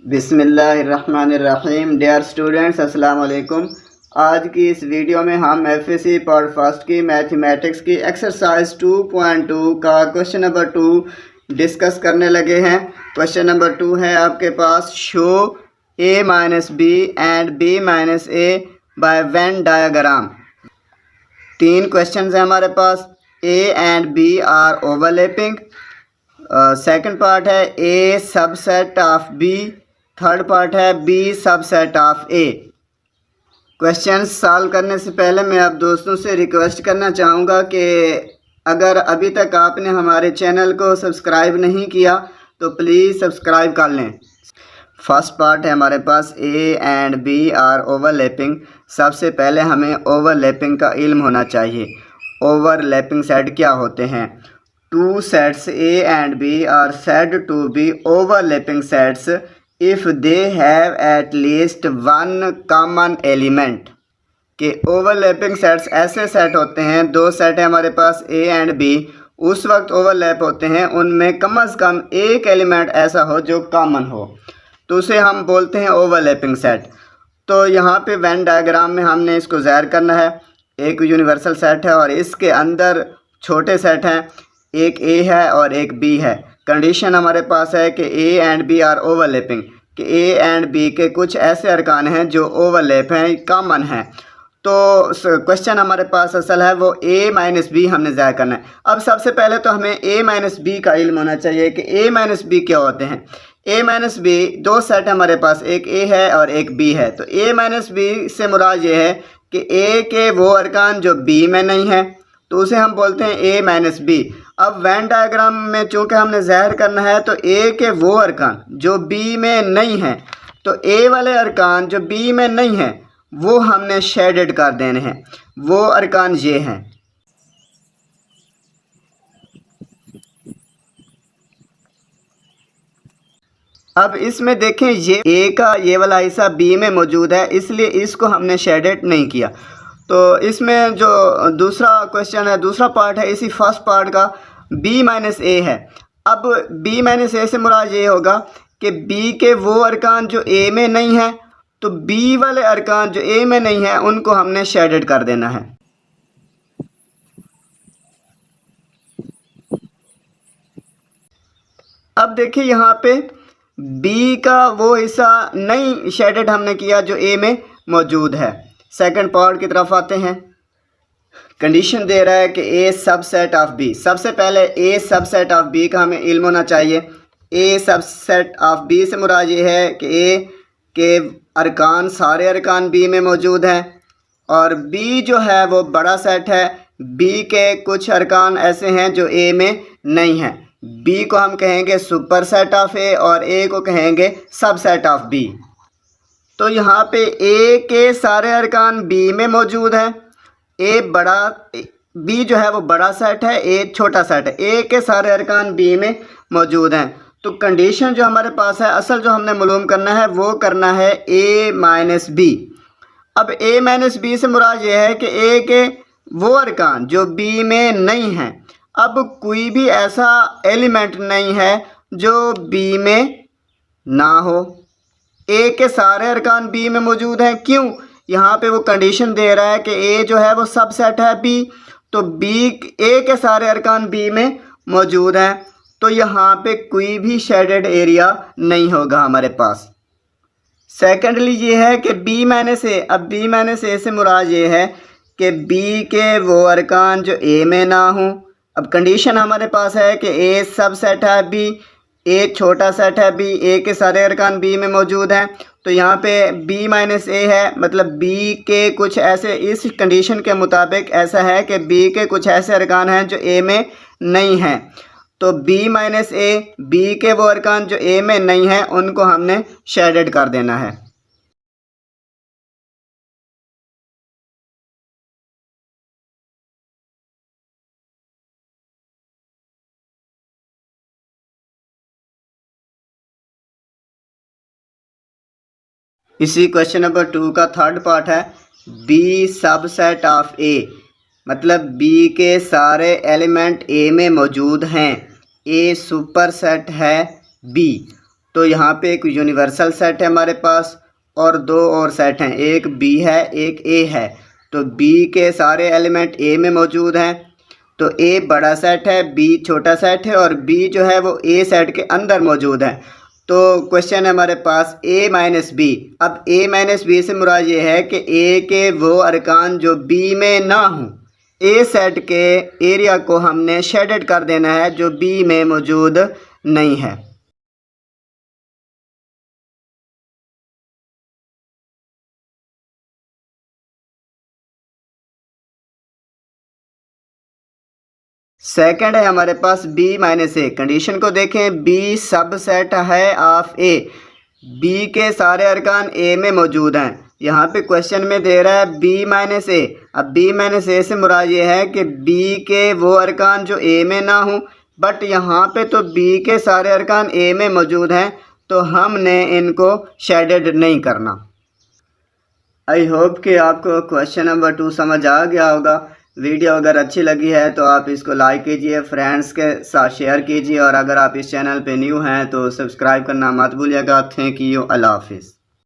बिस्मिल्लाहिर्रहमानिर्रहीम। Dear students, अस्सलाम वालेकुम। आज की इस वीडियो में हम एफएससी पार्ट फर्स्ट की मैथमेटिक्स की एक्सरसाइज 2.2 का क्वेश्चन नंबर 2 डिस्कस करने लगे हैं। क्वेश्चन नंबर 2 है आपके पास, show a minus b and b minus a by Venn diagram. 3 question हैं हमारे पास। a and b are overlapping. Second part है a subset of b। Third part है b subset of a। Question solve करने से पहले मैं आप दोस्तों से रिक्वेस्ट करना चाहूँगा कि अगर अभी तक आपने हमारे चैनल को सब्सक्राइब नहीं किया तो प्लीज़ सब्सक्राइब कर लें। फर्स्ट पार्ट है हमारे पास, a and b are overlapping. सबसे पहले हमें ओवरलैपिंग का इल्म होना चाहिए। ओवरलैपिंग सेट क्या होते हैं? Two sets a and b are said to be overlapping sets if they have at least one common element। कि ओवरलैपिंग सेट्स ऐसे सेट होते हैं, दो सेट है हमारे पास a एंड b, उस वक्त ओवरलैप होते हैं उनमें कम से कम एक एलिमेंट ऐसा हो जो कॉमन हो, तो उसे हम बोलते हैं ओवरलैपिंग सेट। तो यहाँ पे वेन डायग्राम में हमने इसको ज़ाहिर करना है। एक यूनिवर्सल सेट है और इसके अंदर छोटे सेट हैं, एक a है और एक b है। कंडीशन हमारे पास है कि a and b are overlapping, कि a एंड b के कुछ ऐसे अरकान हैं जो ओवरलैप हैं, कॉमन हैं। तो क्वेश्चन हमारे पास असल है वो a माइनस बी हमने ज़ाहिर करना है। अब सबसे पहले तो हमें a माइनस बी का इल्म होना चाहिए कि a माइनस बी क्या होते हैं। a माइनस बी दो सेट हमारे पास, एक a है और एक b है। तो a माइनस बी से मुराद ये है कि a के वो अरकान जो b में नहीं है, तो उसे हम बोलते हैं a माइनस बी। अब वेन डायग्राम में चूँकि हमने ज़ाहिर करना है तो a के वो अरकान जो b में नहीं हैं, तो a वाले अरकान जो b में नहीं हैं वो हमने शेडेड कर देने हैं। वो अरकान ये हैं। अब इसमें देखें, ये a का ये वाला हिस्सा b में मौजूद है, इसलिए इसको हमने शेडेड नहीं किया। तो इसमें जो दूसरा क्वेश्चन है, दूसरा पार्ट है इसी फर्स्ट पार्ट का, b माइनस ए है। अब b माइनस ए से मुराद ये होगा कि b के वो अरकान जो a में नहीं है, तो b वाले अरकान जो a में नहीं है उनको हमने शेडेड कर देना है। अब देखिए यहाँ पे b का वो हिस्सा नहीं शेडेड हमने किया जो a में मौजूद है। सेकंड पार्ट की तरफ आते हैं। कंडीशन दे रहा है कि a सबसेट ऑफ b। सबसे पहले a सबसेट ऑफ b का हमें इल्म होना चाहिए। a सबसेट ऑफ b से मुराद ये है कि a के अरकान, सारे अरकान b में मौजूद हैं और b जो है वो बड़ा सेट है। b के कुछ अरकान ऐसे हैं जो a में नहीं हैं। b को हम कहेंगे सुपर सेट ऑफ a और a को कहेंगे सबसेट ऑफ b। तो यहाँ पे a के सारे अरकान b में मौजूद हैं। b जो है वो बड़ा सेट है, a छोटा सेट है। a के सारे अरकान b में मौजूद हैं। तो कंडीशन जो हमारे पास है, असल जो हमने मालूम करना है वो करना है a माइनस बी। अब a माइनस बी से मुराद ये है कि a के वो अरकान जो b में नहीं हैं। अब कोई भी ऐसा एलिमेंट नहीं है जो b में ना हो। a के सारे अरकान b में मौजूद हैं। क्यों? यहाँ पे वो कंडीशन दे रहा है कि a जो है वो सबसेट है b, तो a के सारे अरकान b में मौजूद हैं। तो यहाँ पे कोई भी शेडेड एरिया नहीं होगा हमारे पास। सेकेंडली ये है कि b माइनस ए। अब b माइनस ए से मुराद ये है कि b के वो अरकान जो a में ना हों। अब कंडीशन हमारे पास है कि a सबसेट है b, a छोटा सेट है b, a के सारे अरकान b में मौजूद हैं। तो यहाँ पे b माइनस ए है, मतलब b के कुछ ऐसे, इस कंडीशन के मुताबिक ऐसा है कि b के कुछ ऐसे अरकान हैं जो a में नहीं हैं। तो b माइनस ए, b के वो अरकान जो a में नहीं हैं उनको हमने शेडेड कर देना है। इसी क्वेश्चन नंबर 2 का थर्ड पार्ट है, b सबसेट ऑफ a, मतलब b के सारे एलिमेंट a में मौजूद हैं। a सुपर सेट है b। तो यहाँ पे एक यूनिवर्सल सेट है हमारे पास और दो और सेट हैं, एक बी है एक ए है। तो बी के सारे एलिमेंट ए में मौजूद हैं, तो ए बड़ा सेट है, बी छोटा सेट है और बी जो है वो ए सेट के अंदर मौजूद है। तो क्वेश्चन है हमारे पास ए माइनस बी। अब ए माइनस बी से मुराद ये है कि ए के वो अरकान जो बी में ना हों, ए सेट के एरिया को हमने शेडेड कर देना है जो बी में मौजूद नहीं है। सेकंड है हमारे पास बी माइनस ए। कंडीशन को देखें, बी सब सेट है ऑफ ए, बी के सारे अरकान ए में मौजूद हैं। यहाँ पे क्वेश्चन में दे रहा है बी माइनस ए। अब बी माइनस ए से मुराद ये है कि बी के वो अरकान जो ए में ना हों, बट यहाँ पे तो बी के सारे अरकान ए में मौजूद हैं, तो हमने इनको शेडेड नहीं करना। आई होप कि आपको क्वेश्चन नंबर 2 समझ आ गया होगा। वीडियो अगर अच्छी लगी है तो आप इसको लाइक कीजिए, फ्रेंड्स के साथ शेयर कीजिए और अगर आप इस चैनल पे न्यू हैं तो सब्सक्राइब करना मत भूलिएगा। थैंक यू, अल्लाह हाफिज़।